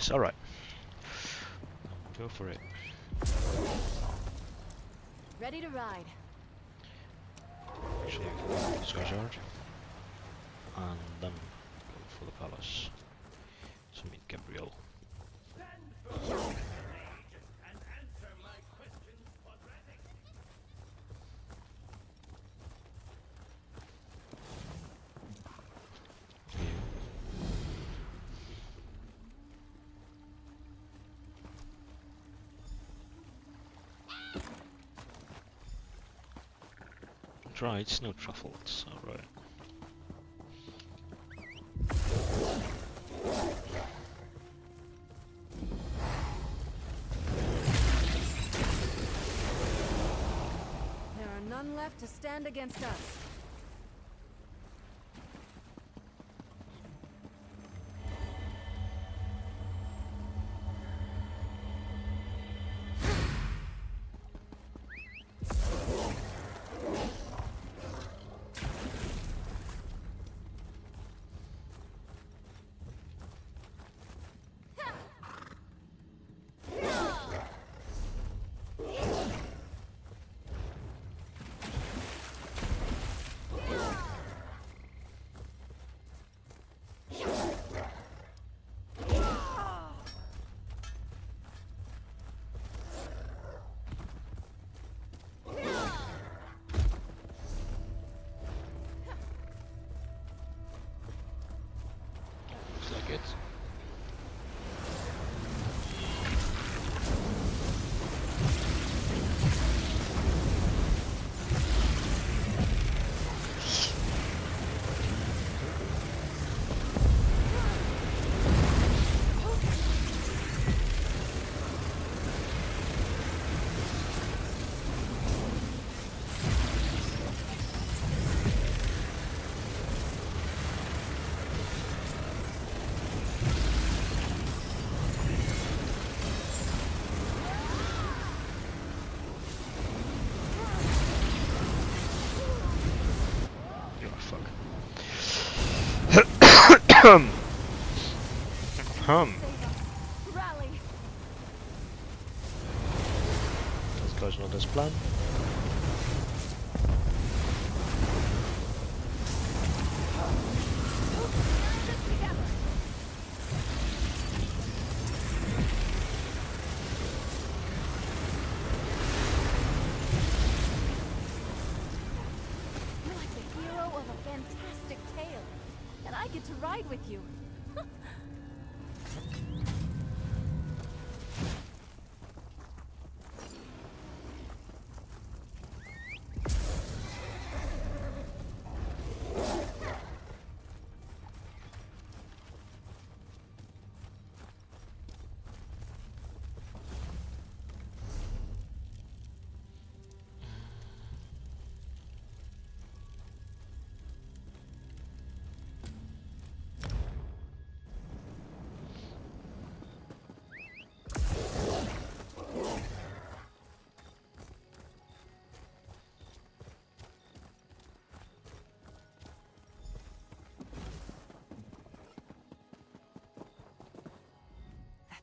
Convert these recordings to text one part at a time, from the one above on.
this. Alright. Go for it. Ready to ride. Actually, I can go to this graveyard. And then go for the palace. To meet Gabriel. Right, no truffles, alright. There are none left to stand against us. Looks like it. Rally. This goes not as planned. You're like the hero of a fantastic tale, and I get to ride with you.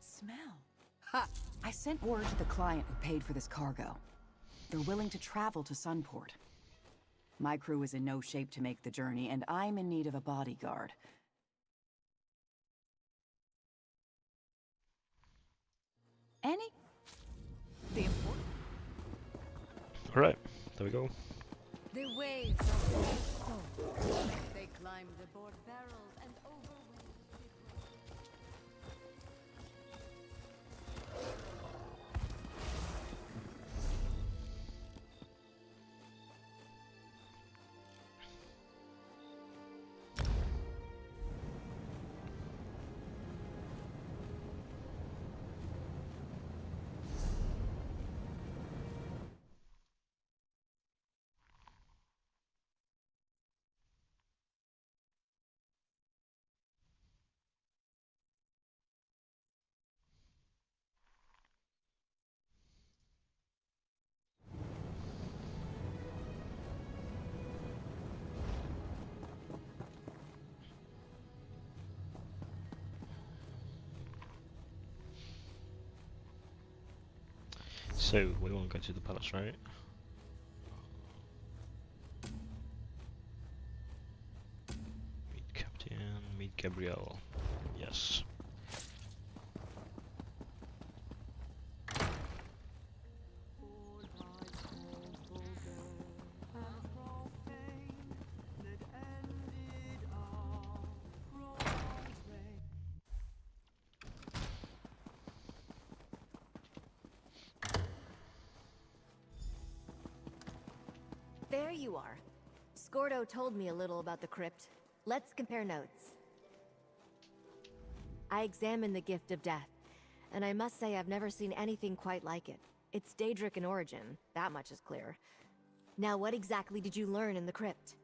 Smell. Ha! I sent word to the client who paid for this cargo. They're willing to travel to Sunport. My crew is in no shape to make the journey, and I'm in need of a bodyguard. Any? The important. Alright, there we go. The waves of the ESO. They climb the board barrels and overwhelm the So we want to go to the palace, right? Meet Captain, meet Gabrielle. Yes. There you are. Scordo told me a little about the crypt. Let's compare notes. I examined the Gift of Death, and I must say I've never seen anything quite like it. It's Daedric in origin, that much is clear. Now, what exactly did you learn in the crypt?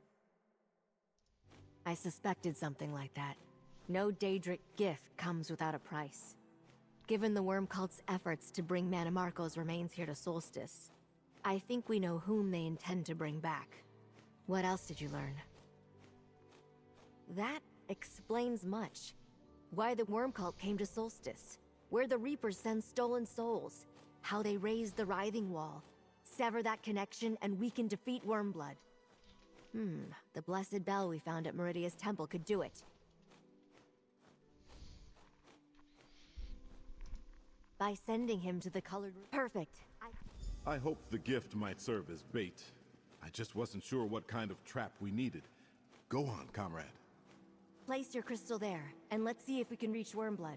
I suspected something like that. No Daedric gift comes without a price. Given the Worm Cult's efforts to bring Manimarco's remains here to Solstice, I think we know whom they intend to bring back. What else did you learn? That explains much. Why the Worm Cult came to Solstice, where the Reapers send stolen souls, how they raised the Writhing Wall, sever that connection, and we can defeat Wormblood. The blessed bell we found at Meridia's temple could do it. By sending him to the colored... Perfect. I hoped the gift might serve as bait. I just wasn't sure what kind of trap we needed. Go on, comrade. Place your crystal there, and let's see if we can reach Wormblood.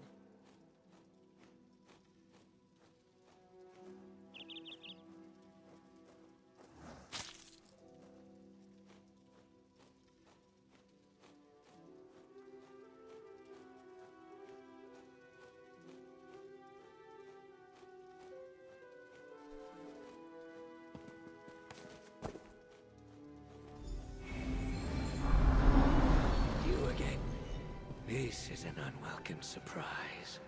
This is an unwelcome surprise.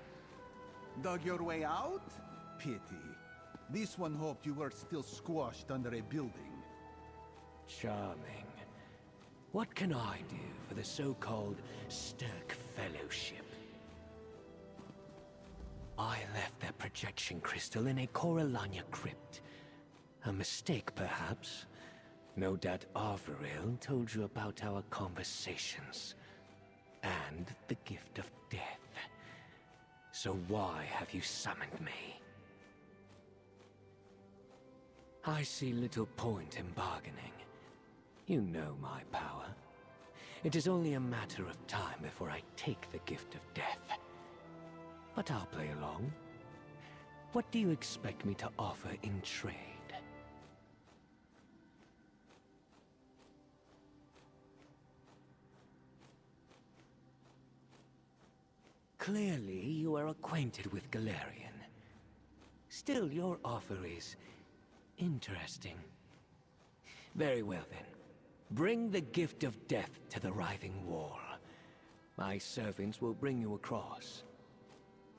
Dug your way out? Pity. This one hoped you were still squashed under a building. Charming. What can I do for the so-called Stirk Fellowship? I left that projection crystal in a Coralania crypt. A mistake, perhaps. No doubt Arveril told you about our conversations. And the gift of death. So why have you summoned me? I see little point in bargaining. You know my power. It is only a matter of time before I take the gift of death. But I'll play along. What do you expect me to offer in trade? Clearly, you are acquainted with Galarian. Still, your offer is interesting. Very well then. Bring the gift of death to the Writhing Wall. My servants will bring you across.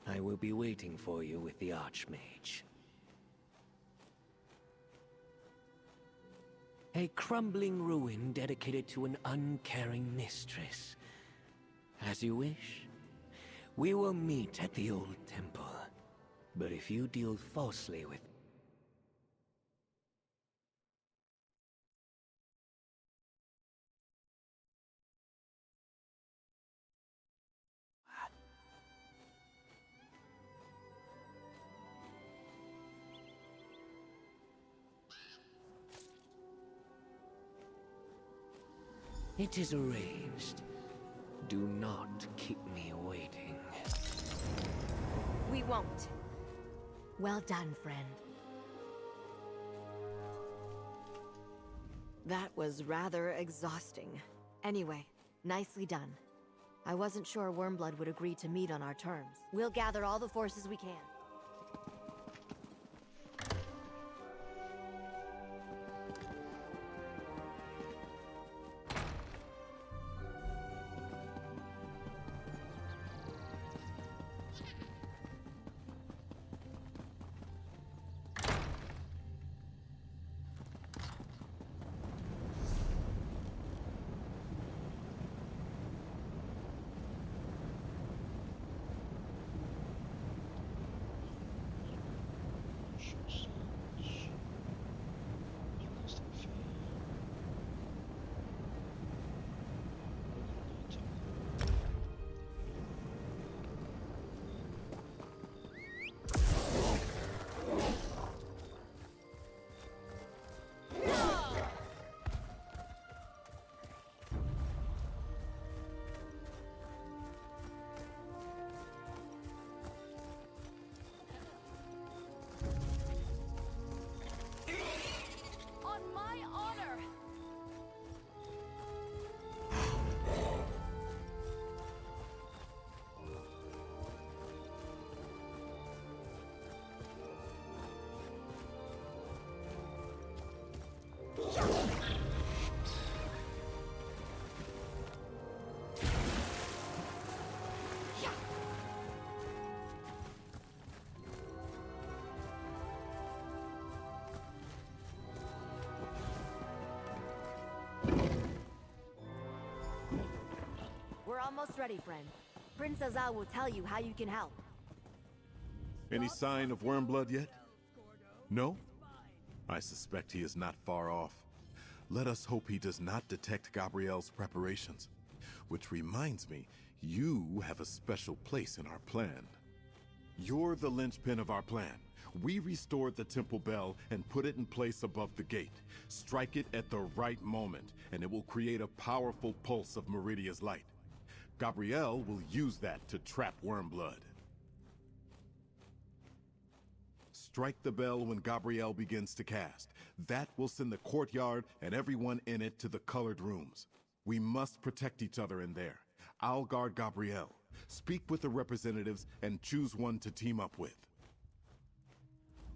I will be waiting for you with the Archmage. A crumbling ruin dedicated to an uncaring mistress. As you wish. We will meet at the old temple. But if you deal falsely with... It is arranged. Do not keep me waiting. We won't. Well done, friend. That was rather exhausting. Anyway, nicely done. I wasn't sure Wormblood would agree to meet on our terms. We'll gather all the forces we can. almost ready, friend. Princess Al will tell you how you can help. Any sign of Wormblood yet? No? I suspect he is not far off. Let us hope he does not detect Gabrielle's preparations. Which reminds me, you have a special place in our plan. You're the linchpin of our plan. We restored the temple bell and put it in place above the gate. Strike it at the right moment, and it will create a powerful pulse of Meridia's light. Gabrielle will use that to trap Wormblood. Strike the bell when Gabrielle begins to cast. That will send the courtyard and everyone in it to the colored rooms. We must protect each other in there. I'll guard Gabrielle. Speak with the representatives and choose one to team up with.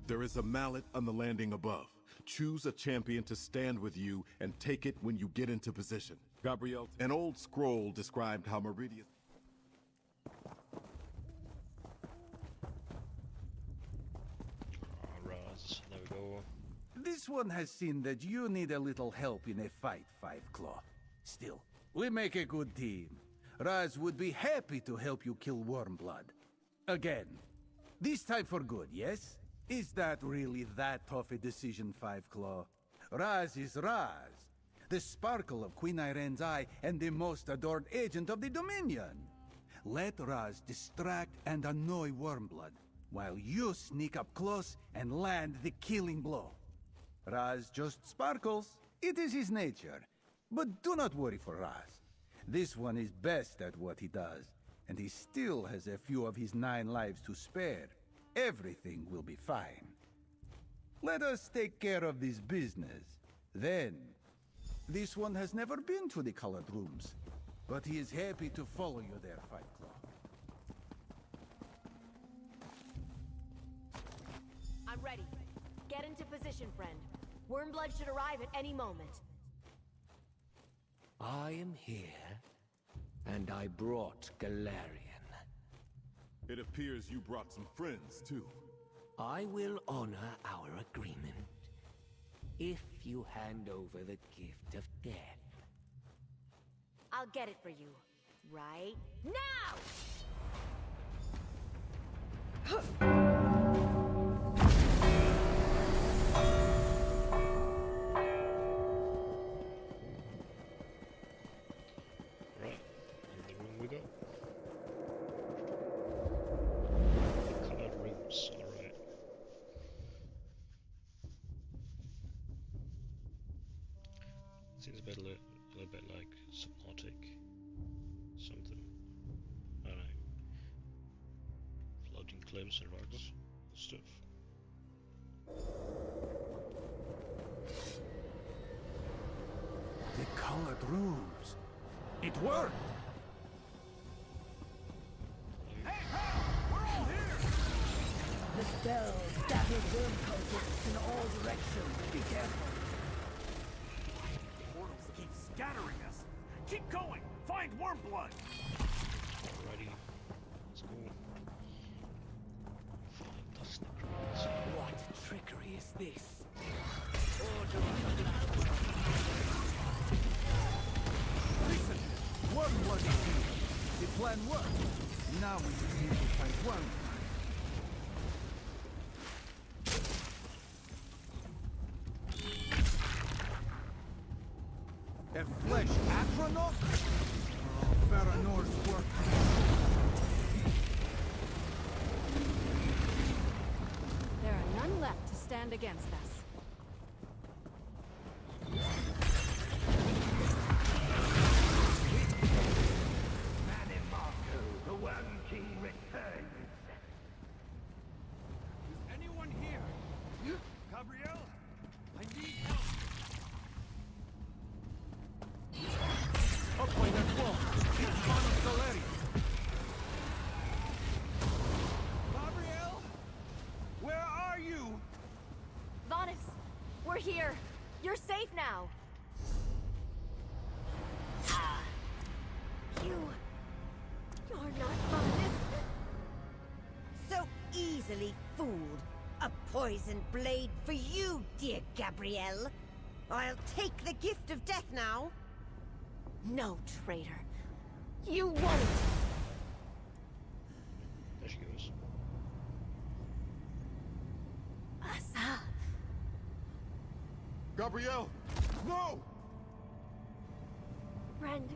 There is a mallet on the landing above. Choose a champion to stand with you and take it when you get into position. Gabrielle, an old scroll described how Meridia... Raz, there we go. This one has seen that you need a little help in a fight, Five Claw. Still, we make a good team. Raz would be happy to help you kill Wormblood. Again. This time for good, yes? Is that really that tough a decision, Five Claw? Raz is Raz. The sparkle of Queen Irene's eye and the most adored agent of the Dominion. Let Raz distract and annoy Wormblood, while you sneak up close and land the killing blow. Raz just sparkles. It is his nature. But do not worry for Raz. This one is best at what he does, and he still has a few of his 9 lives to spare. Everything will be fine. Let us take care of this business. Then, this one has never been to the colored rooms, but he is happy to follow you there, Five Claw. I'm ready. Get into position, friend. Wormblood should arrive at any moment. I am here, and I brought Galarian. It appears you brought some friends, too. I will honor our agreement if you hand over the gift of death. I'll get it for you. Right now! Right, in the room we go. Colored rooms, alright. Seems a little bit like Subnautic. Something. I don't know. Floating cliffs and rocks and stuff. The colored rooms. It worked! Hey, pal! We're all here! The spell scatters worm cultists in all directions. Be careful. Portals keep scattering us. Keep going! Find Wormblood! Alrighty. Let's go. Find the snickers. What trickery is this? Listen! Wormblood is here. The plan worked. Now we just need to find Wormblood. A flesh Atronach? Oh, Faranor's work. There are none left to stand against us. Manimarco, the One King returns. Is anyone here? Gabrielle? I need help. Up by that wall. It's Manos Galarian. Gabrielle? Where are you? Vanis, we're here. You're safe now. You're not Vanis. So easily fooled. A poisoned blade for you, dear Gabrielle. I'll take the gift of death now. No, traitor. You won't! There she goes. Asa. Gabrielle! No! Friend,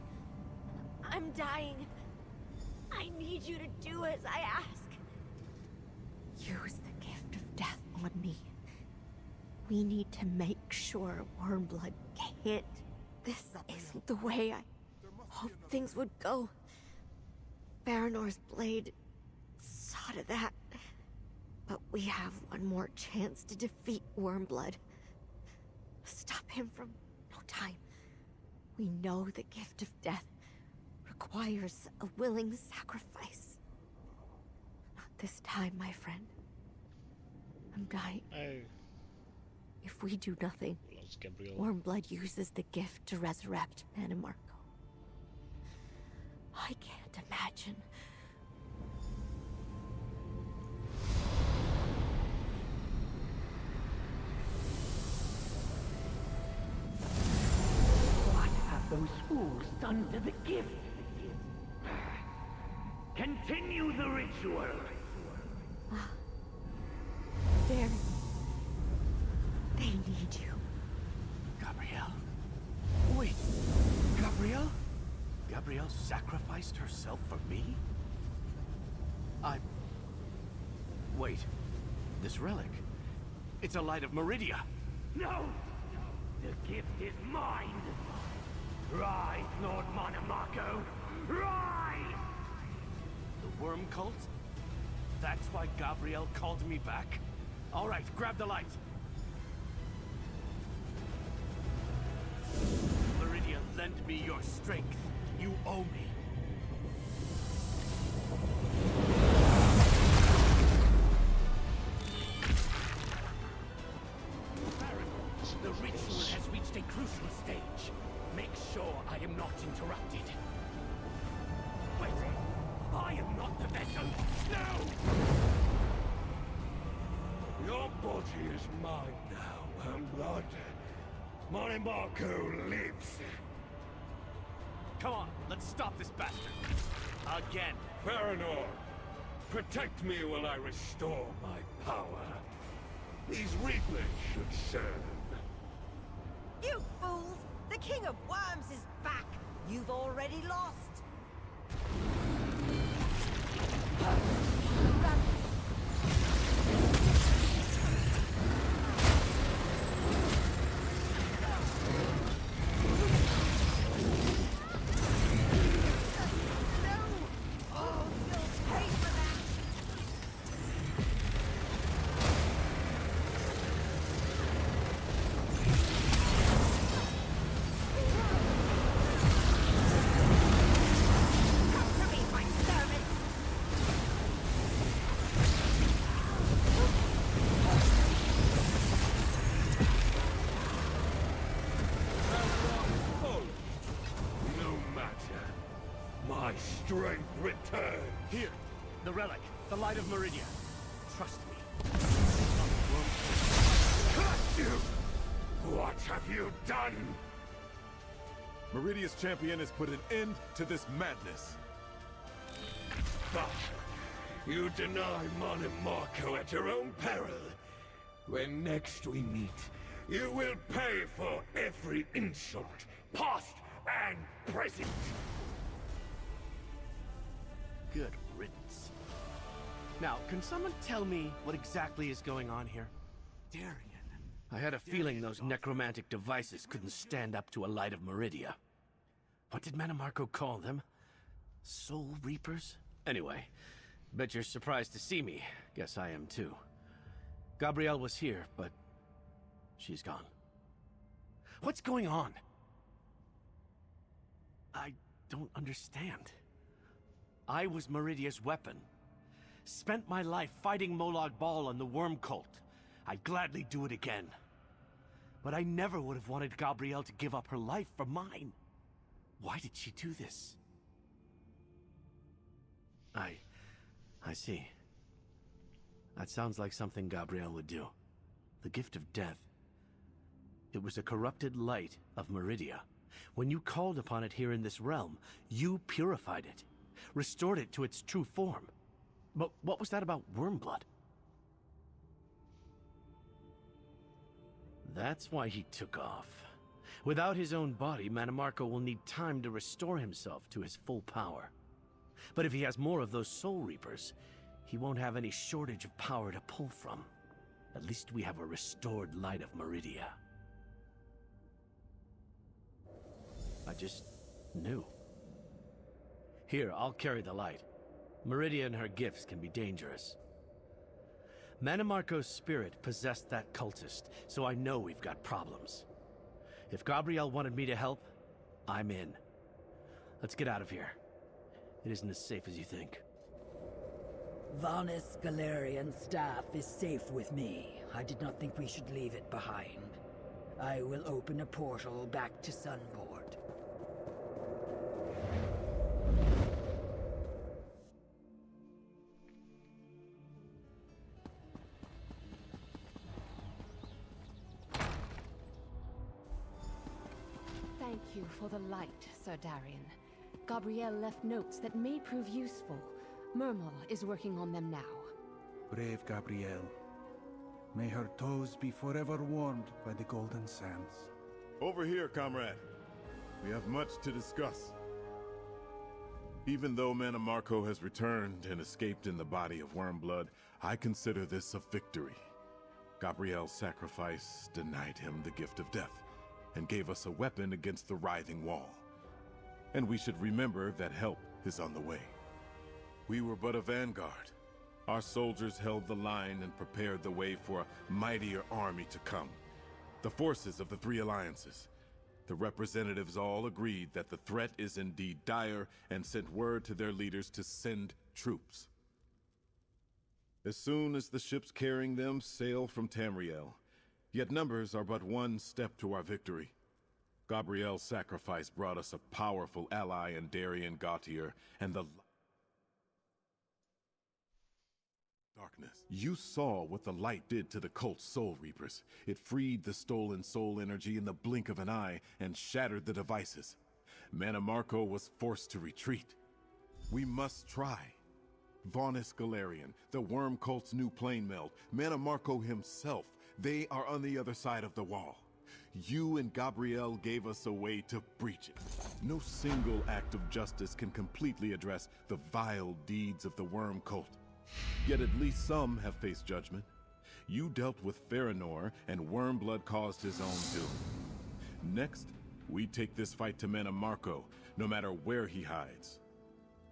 I'm dying. I need you to do as I ask. Use the gift of death on me. We need to make sure Wormblood can't. This isn't the way I hoped things would go. Baranor's blade saw to that. But we have one more chance to defeat Wormblood. Stop him from no time. We know the gift of death requires a willing sacrifice. Not this time, my friend. I'm dying. Oh, If we do nothing, lost Gabriel. Wormblood uses the gift to resurrect Manimarco. I can't imagine. What have those fools done to the gift? Continue the ritual. Baron, they need you. Gabrielle? Wait, Gabrielle? Gabrielle sacrificed herself for me? Wait, this relic. It's a light of Meridia. No! The gift is mine! Rise, Lord Monomarco! Rise! The worm cult? That's why Gabrielle called me back? All right, grab the light. Meridia, lend me your strength. You owe me. The ritual has reached a crucial stage. Make sure I am not interrupted. Wait! I am not the vessel! No! Your body is mine now, Wormblood. Monomarco lives. Come on, let's stop this bastard. Again. Baranor, protect me while I restore my power. These Reapers should serve. You fools! The King of Worms is back! You've already lost! My strength returns. Here, the relic, the light of Meridia. Trust me. Curse you! What have you done? Meridia's champion has put an end to this madness. But you deny Monomarco at your own peril. When next we meet, you will pay for every insult, past and present. Good riddance. Now, can someone tell me what exactly is going on here? Darian. I had a feeling those necromantic devices couldn't stand up to a light of Meridia. What did Manimarco call them? Soul Reapers? Anyway, bet you're surprised to see me. Guess I am too. Gabrielle was here, but she's gone. What's going on? I don't understand. I was Meridia's weapon. Spent my life fighting Molag Bal and the Worm Cult. I'd gladly do it again. But I never would have wanted Gabrielle to give up her life for mine. Why did she do this? I see. That sounds like something Gabrielle would do. The gift of death. It was a corrupted light of Meridia, When you called upon it here in this realm, you purified it, restored it to its true form. But what was that about Wormblood? That's why he took off. Without his own body, Mannimarco will need time to restore himself to his full power. But if he has more of those Soul Reapers, he won't have any shortage of power to pull from. At least we have a restored light of Meridia. I just knew. Here, I'll carry the light. Meridia and her gifts can be dangerous. Mannimarco's spirit possessed that cultist, so I know we've got problems. If Gabrielle wanted me to help, I'm in. Let's get out of here. It isn't as safe as you think. Vanis Galerian's staff is safe with me. I did not think we should leave it behind. I will open a portal back to Sunport. Thank you for the light, Sir Darian. Gabrielle left notes that may prove useful. Murmel is working on them now. Brave Gabrielle. May her toes be forever warmed by the golden sands. Over here, comrade. We have much to discuss. Even though Mannimarco has returned and escaped in the body of Wormblood, I consider this a victory. Gabrielle's sacrifice denied him the gift of death, and gave us a weapon against the writhing wall. And we should remember that help is on the way. We were but a vanguard. Our soldiers held the line and prepared the way for a mightier army to come. The forces of the three alliances. The representatives all agreed that the threat is indeed dire and sent word to their leaders to send troops. As soon as the ships carrying them sail from Tamriel, yet numbers are but one step to our victory. Gabrielle's sacrifice brought us a powerful ally in Darian Gautier and the darkness. You saw what the light did to the cult's Soul Reapers. It freed the stolen soul energy in the blink of an eye and shattered the devices. Mannimarco was forced to retreat. We must try. Vanis Galerian, the Worm Cult's new plane meld, Mannimarco himself, they are on the other side of the wall. You and Gabrielle gave us a way to breach it. No single act of justice can completely address the vile deeds of the Worm Cult. Yet at least some have faced judgment. You dealt with Farinor, and Wormblood caused his own doom. Next, we take this fight to Mannimarco, no matter where he hides.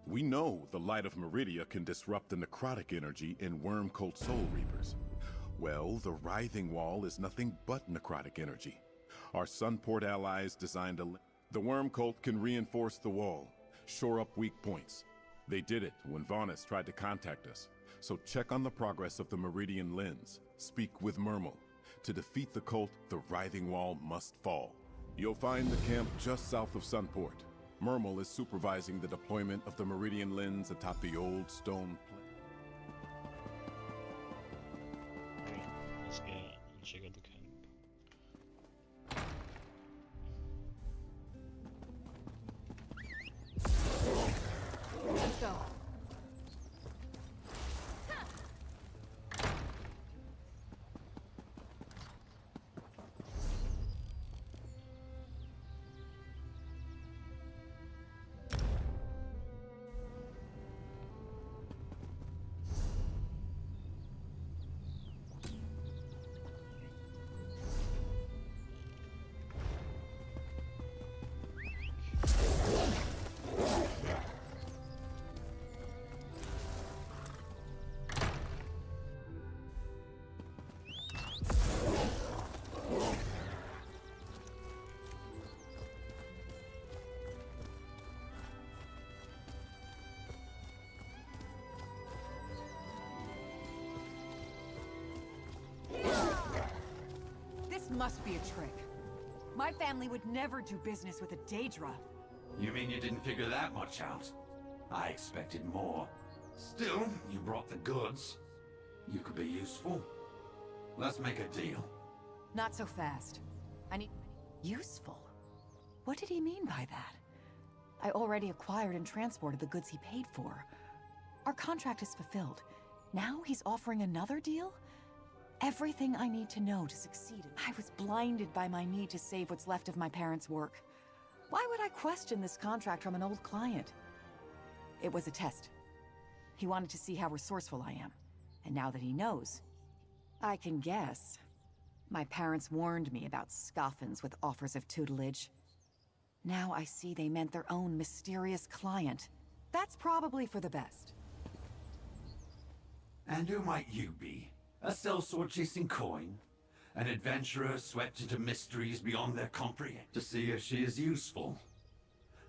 We know the light of Meridia can disrupt the necrotic energy in Worm Cult Soul Reapers. Well, the writhing wall is nothing but necrotic energy. Our Sunport allies designed the Worm Cult can reinforce the wall, shore up weak points. They did it when Vanis tried to contact us. So check on the progress of the Meridian Lens. Speak with Murmel. To defeat the cult, the writhing wall must fall. You'll find the camp just south of Sunport. Murmel is supervising the deployment of the Meridian Lens atop the old stone Let's get and check out the camp. Let's go. Must be a trick. My family would never do business with a Daedra. You mean you didn't figure that much out? I expected more. Still, you brought the goods. You could be useful. Let's make a deal. Not so fast. I need... Useful? What did he mean by that? I already acquired and transported the goods he paid for. Our contract is fulfilled. Now he's offering another deal? Everything I need to know to succeed. I was blinded by my need to save what's left of my parents' work. Why would I question this contract from an old client? It was a test. He wanted to see how resourceful I am. And now that he knows, I can guess. My parents warned me about scoffins with offers of tutelage. Now I see they meant their own mysterious client. That's probably for the best. And who might you be? A sellsword chasing coin? An adventurer swept into mysteries beyond their comprehension to see if she is useful?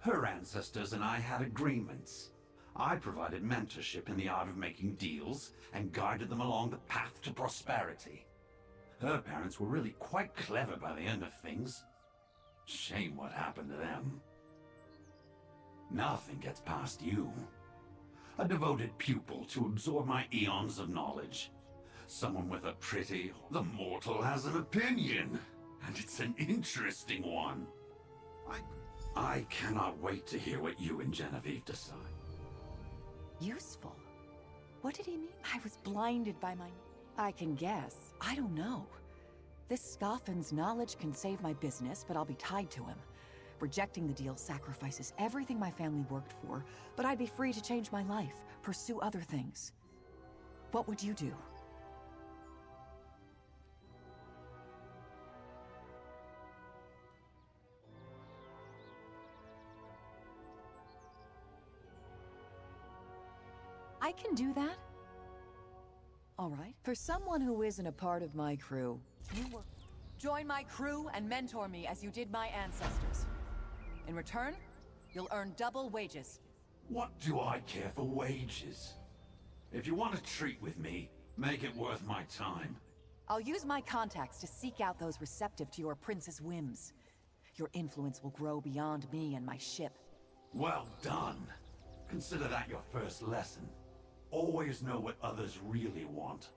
Her ancestors and I had agreements. I provided mentorship in the art of making deals and guided them along the path to prosperity. Her parents were really quite clever by the end of things. Shame what happened to them. Nothing gets past you. A devoted pupil to absorb my eons of knowledge. Someone with a pretty... The mortal has an opinion, and it's an interesting one. I cannot wait to hear what you and Genevieve decide. Useful? What did he mean? I was blinded by my... I can guess. I don't know. This Scoffin's knowledge can save my business, but I'll be tied to him. Rejecting the deal sacrifices everything my family worked for, but I'd be free to change my life, pursue other things. What would you do? I can do that. All right. For someone who isn't a part of my crew, you will join my crew and mentor me as you did my ancestors. In return, you'll earn double wages. What do I care for wages? If you want to treat with me, make it worth my time. I'll use my contacts to seek out those receptive to your prince's whims. Your influence will grow beyond me and my ship. Well done. Consider that your first lesson. Always know what others really want.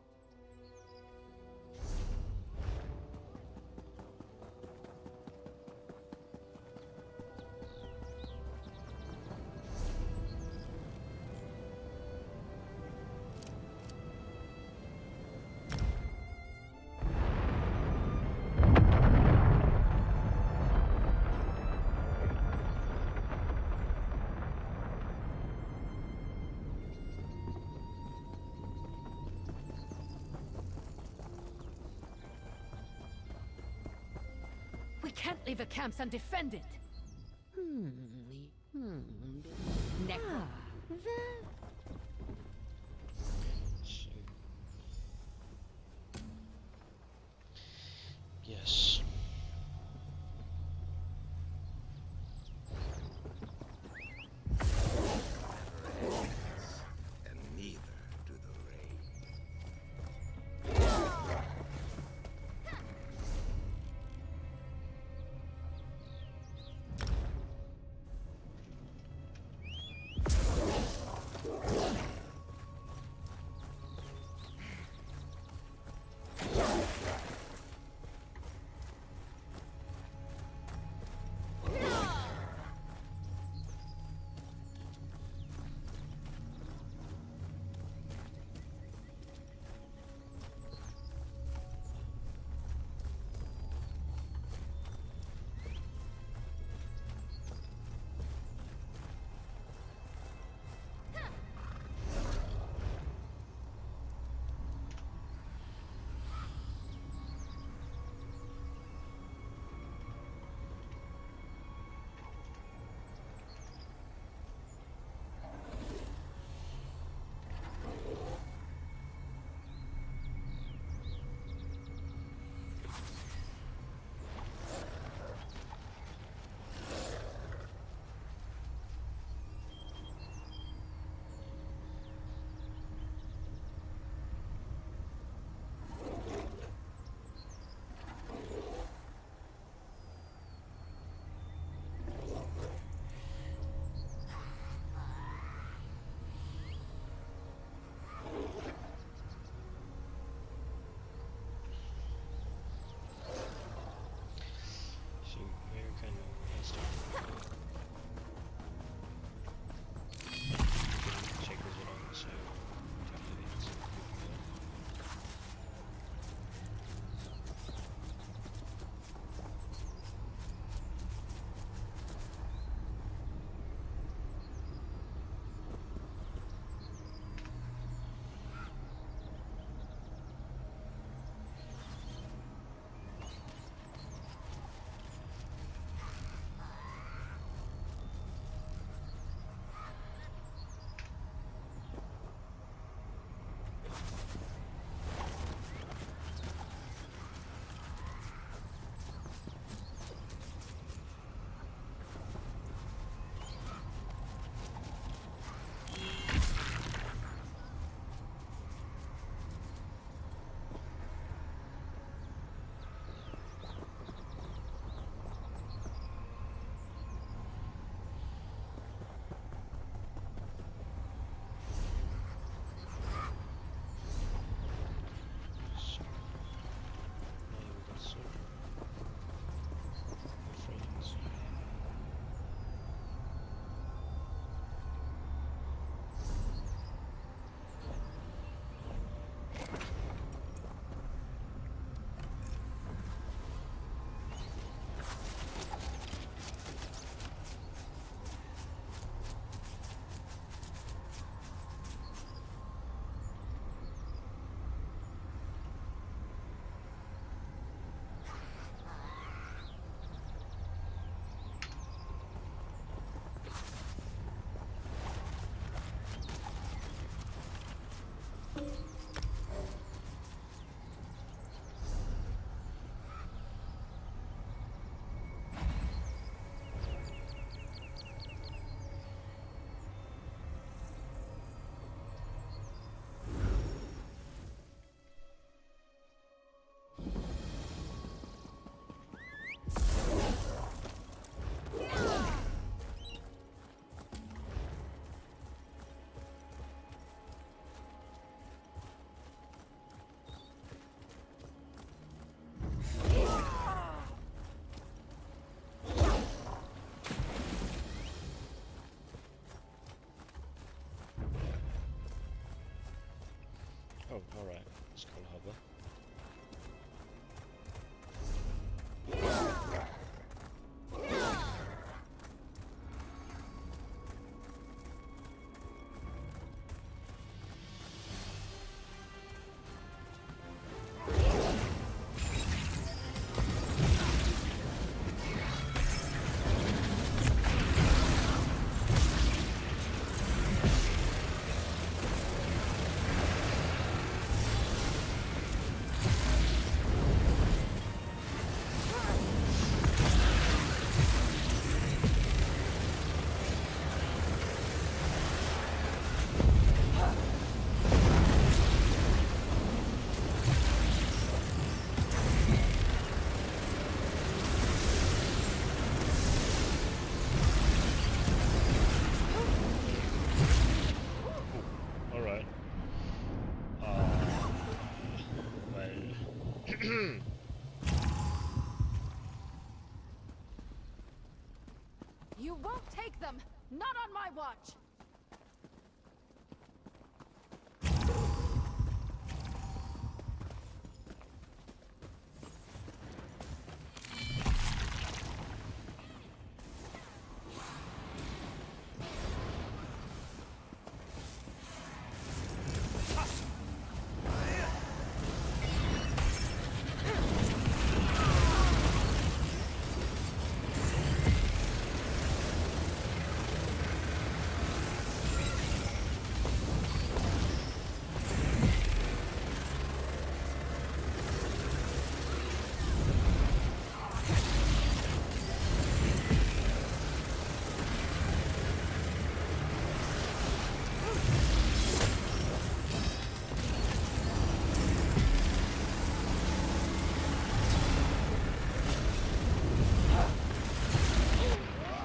We can't leave the camps undefended. Necro. Yes. And neither do the rain. Oh, alright. Let's call hover. Alright. Well. You won't take them! Not on my watch!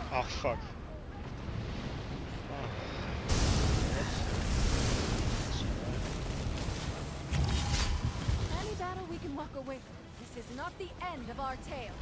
Oh fuck. Oh. Any battle we can walk away from. This is not the end of our tale.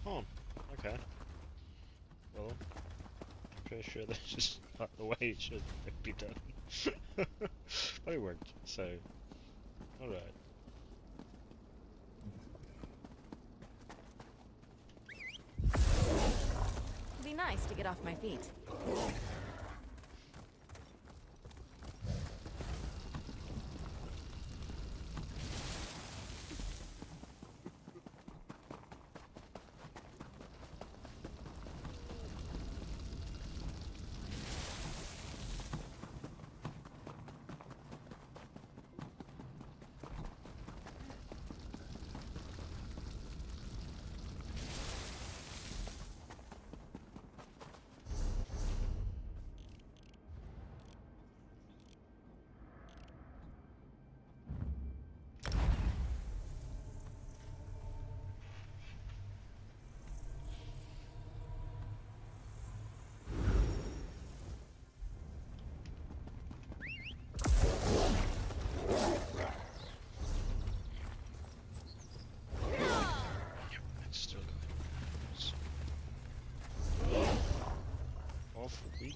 Oh, okay. Well, I'm pretty sure that's just not the way it should be done. But it worked, so alright. It'd be nice to get off my feet.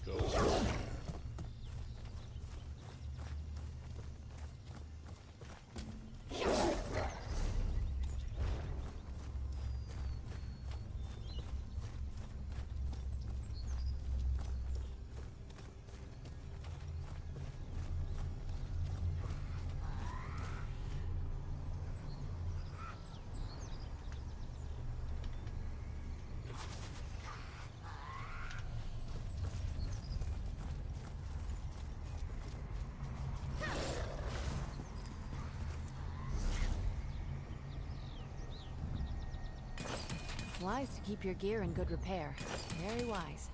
eagles. Wise to keep your gear in good repair. Very wise.